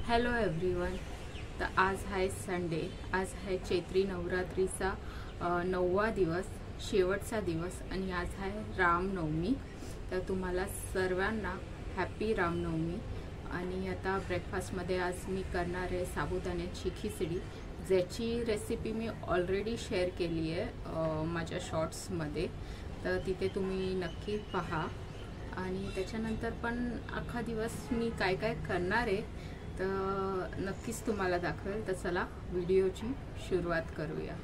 Hello everyone. तर आज आहे संडे. आज आहे चैत्री नवरात्रीचा 9वा दिवस, शेवटचा दिवस आणि आज आहे रामनवमी. तर तुम्हाला सर्वांना हॅपी रामनवमी. आणि आता ब्रेकफास्टमध्ये आज मी करणार आहे साबुदाण्याची खिचडी, ज्याची रेसिपी मी ऑलरेडी शेअर केली आहे माझ्या शॉर्ट्समध्ये. तर तिथे तुम्ही नक्की पहा. आणि त्याच्यानंतर पण अख्खा दिवस मी काय काय करणार आहे तर नक्कीच तुम्हाला दाखवेल. तर चला व्हिडिओची सुरुवात करूया.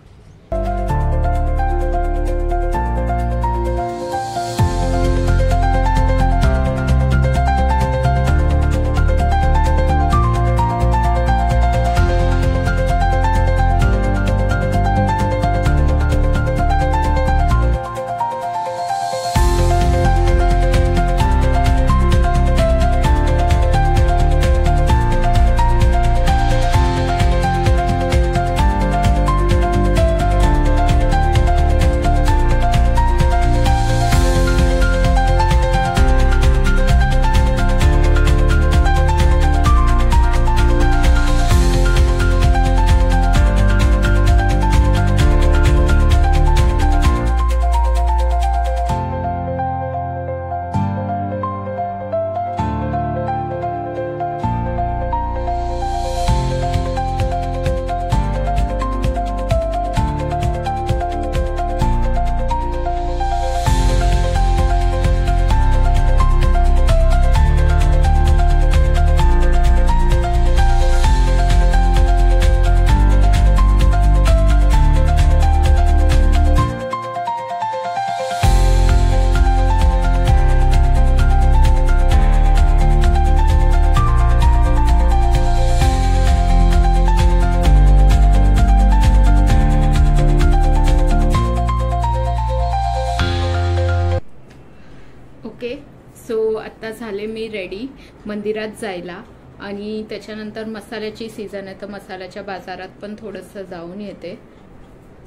ओके, सो आत्ता झाले मी रेडी मंदिरात जायला. आणि त्याच्यानंतर मसाल्याची सीझन आहे तर मसाल्याच्या बाजारात पण थोडंसं जाऊन येते.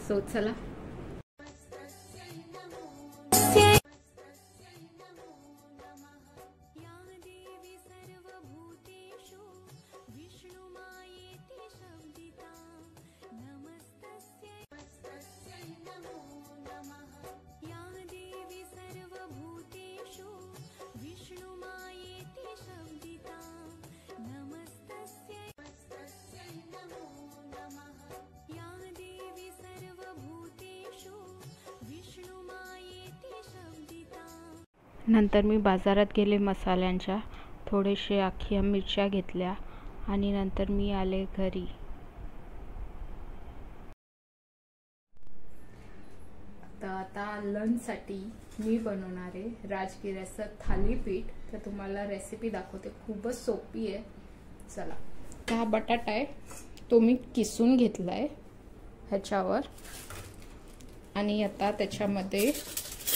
सो चला. नंतर मी बाजारात गेले मसाल्यांच्या, थोडेसे अख्ख्या मिरच्या घेतल्या आणि नंतर मी आले घरी. तर आता लंचसाठी मी बनवणार आहे राजगिऱ्याचं थालीपीठ. तर तुम्हाला रेसिपी दाखवते, खूपच सोपी आहे. चला. हा बटाटा आहे, तो मी किसून घेतला आहे ह्याच्यावर. आणि आता त्याच्यामध्ये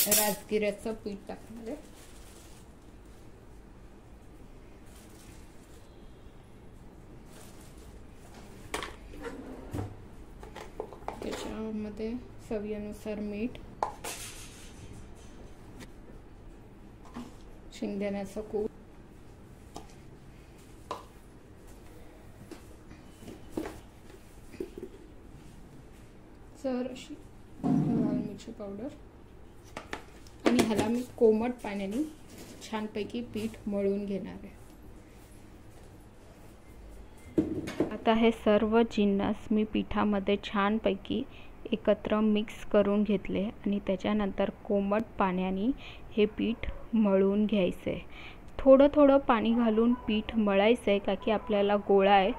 राजगिऱ्याचं पीठ टाकणार आहे. त्याच्यामध्ये चवीनुसार मीठ, शेंगदाण्याचा कूट, जराशी लाल मिरची पावडर. आणि ह्याला मी कोमट पाण्याने छानपैकी पीठ मळून घेणार आहे. आता हे सर्व जिन्नस मी पिठामध्ये छानपैकी एकत्र मिक्स करून घेतले आणि त्याच्यानंतर कोमट पाण्याने हे पीठ मळून घ्यायचे. थोडं थोडं पाणी घालून पीठ मळायचं आहे, का की आपल्याला गोळा आहे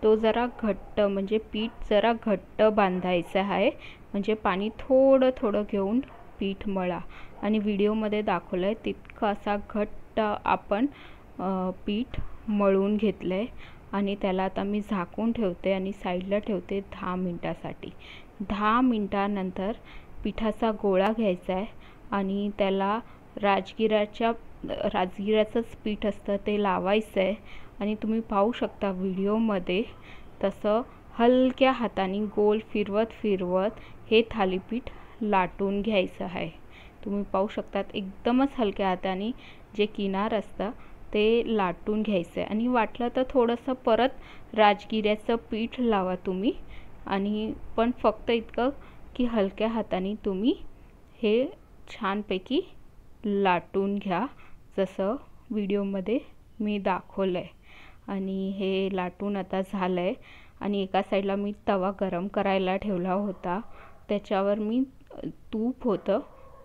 तो जरा घट्ट, म्हणजे पीठ जरा घट्ट बांधायचं आहे. म्हणजे पाणी थोडं थोडं घेऊन पीठ मळा. आणि व्हिडिओमध्ये दाखवलं आहे तितकं असा घट्ट आपण पीठ मळून घेतलं आहे. आणि त्याला आता मी झाकून ठेवते आणि साईडला ठेवते 10 मिनटासाठी. 10 मिनटानंतर पिठाचा गोळा घ्यायचा आहे आणि त्याला राजगिऱ्याचंच पीठ असतं ते लावायचं आहे. आणि तुम्ही पाहू शकता व्हिडिओमध्ये तसं हलक्या हाताने गोल फिरवत फिरवत हे थालीपीठ लाटून घ्यायचं आहे. तुम्ही पाहू शकतात एकदमच हलक्या हाताने जे किनार असतं ते लाटून घ्यायचं आहे। आणि वाटलं तर थोडंसं परत राजगिऱ्याचं पीठ लावा तुम्ही, आणि पण फक्त इतकं की हलक्या हाताने तुम्ही हे छानपैकी लाटून घ्या, जसं व्हिडिओमध्ये मी दाखवलं आहे। आणि हे लाटून आता झालं आहे। आणि एका साईडला मी तवा गरम करायला ठेवला होता, त्याच्यावर मी तूप होतं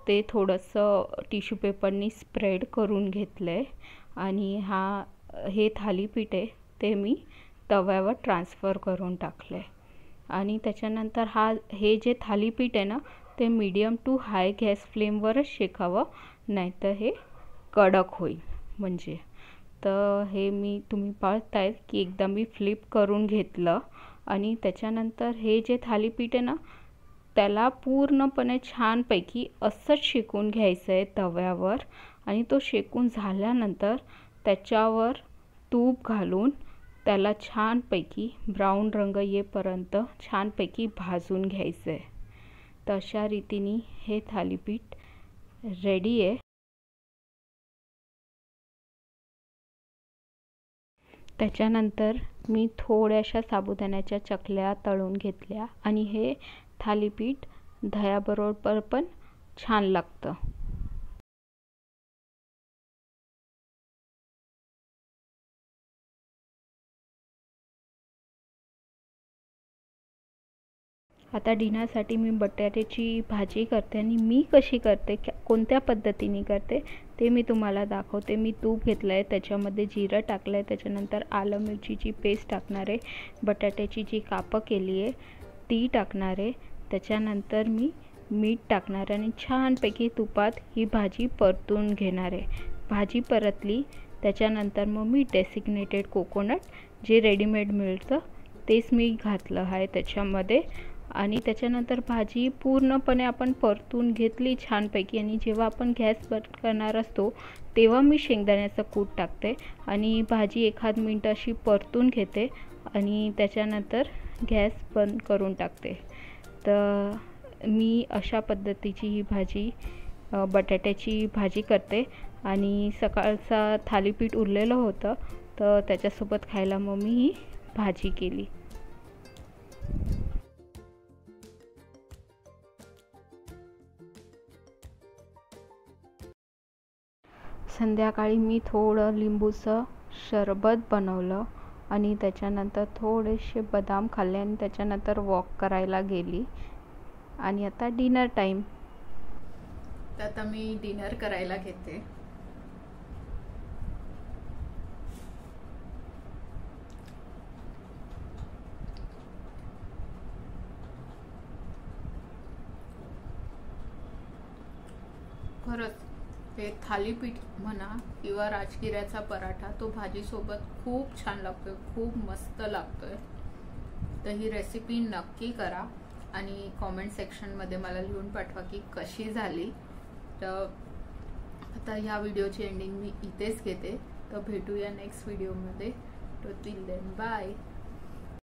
ते थोडंसं टिश्यू पेपरनी स्प्रेड करून घेतलं आहे। आणि हे थालीपीठ आहे ते मी तव्यावर ट्रान्सफर करून टाकलं आहे। आणि त्याच्यानंतर हे जे थालीपीठ आहे ना, ते मीडियम टू हाय गॅस फ्लेमवरच शेकावं, नाहीतर हे कडक होईल म्हणजे। तर हे तुम्ही पाहताय की एकदा मी फ्लिप करून घेतलं। आणि त्याच्यानंतर हे जे थालीपीठ आहे ना, त्याला पूर्णपणे छानपैकी असंच शेकून घ्यायचं आहे तव्यावर। आणि तो शेकून झाल्यानंतर त्याच्यावर तूप घालून त्याला छानपैकी ब्राऊन रंग येईपर्यंत छानपैकी भाजून घ्यायचं आहे। तर अशा रीतीने हे थालीपीठ रेडी आहे। त्याच्यानंतर मी थोड्याशा साबुदाण्याच्या चकल्या तळून घेतल्या, आणि हे थालीपीठ दह्याबरोबर पण छान लागतं। आता डिनरसाठी मी बटाट्याची भाजी करते, आणि मी कशी करते, कोणत्या पद्धतीने करते ते मी तुम्हाला दाखवते। मी तूप घेतलं आहे, त्याच्यामध्ये जिरं टाकलं आहे, त्याच्यानंतर आलं मिरचीची पेस्ट टाकणार आहे, बटाट्याची जी कापं केली आहे ती टाकणार आहे, त्याच्यानंतर मी मीठ टाकणार आहे, आणि छानपैकी तुपात ही भाजी परतून घेणार आहे। भाजी परतली त्याच्यानंतर मग मी डेसिग्नेटेड कोकोनट जे रेडीमेड मिळतं तेच मी घातलं आहे त्याच्यामध्ये। आणि त्याच्यानंतर भाजी पूर्णपणे आपण परतून घेतली छानपैकी, आणि जेव्हा आपण गॅस बंद करणार असतो तेव्हा मी शेंगदाण्याचं कूट टाकते, आणि भाजी एखाद मिनिट अशी परतून घेते, आणि त्याच्यानंतर गॅस बंद करून टाकते। तर मी अशा पद्धतीची ही भाजी बटाट्याची भाजी करते। आणि सकाळचा थालीपीठ उरलेलं होतं, तर त्याच्यासोबत खायला मग मी ही भाजी केली। संध्याकाळी मी थोडं लिंबूचं सरबत बनवलं, आणि त्याच्यानंतर थोडेसे बदाम खाल्ले, आणि त्याच्यानंतर वॉक करायला गेली। आणि आता डिनर टाईम। तर आता मी डिनर करायला घेते। खरंच हे थालीपीठ म्हणा किंवा राजगिऱ्याचा पराठा, तो भाजीसोबत खूप छान लागतोय, खूप मस्त लागतोय। तर ही रेसिपी नक्की करा, आणि कॉमेंट सेक्शनमध्ये मला लिहून पाठवा की कशी झाली। तर आता ह्या व्हिडिओची एंडिंग मी इथेच घेते। तर भेटूया नेक्स्ट व्हिडिओमध्ये। तो टिल देन बाय।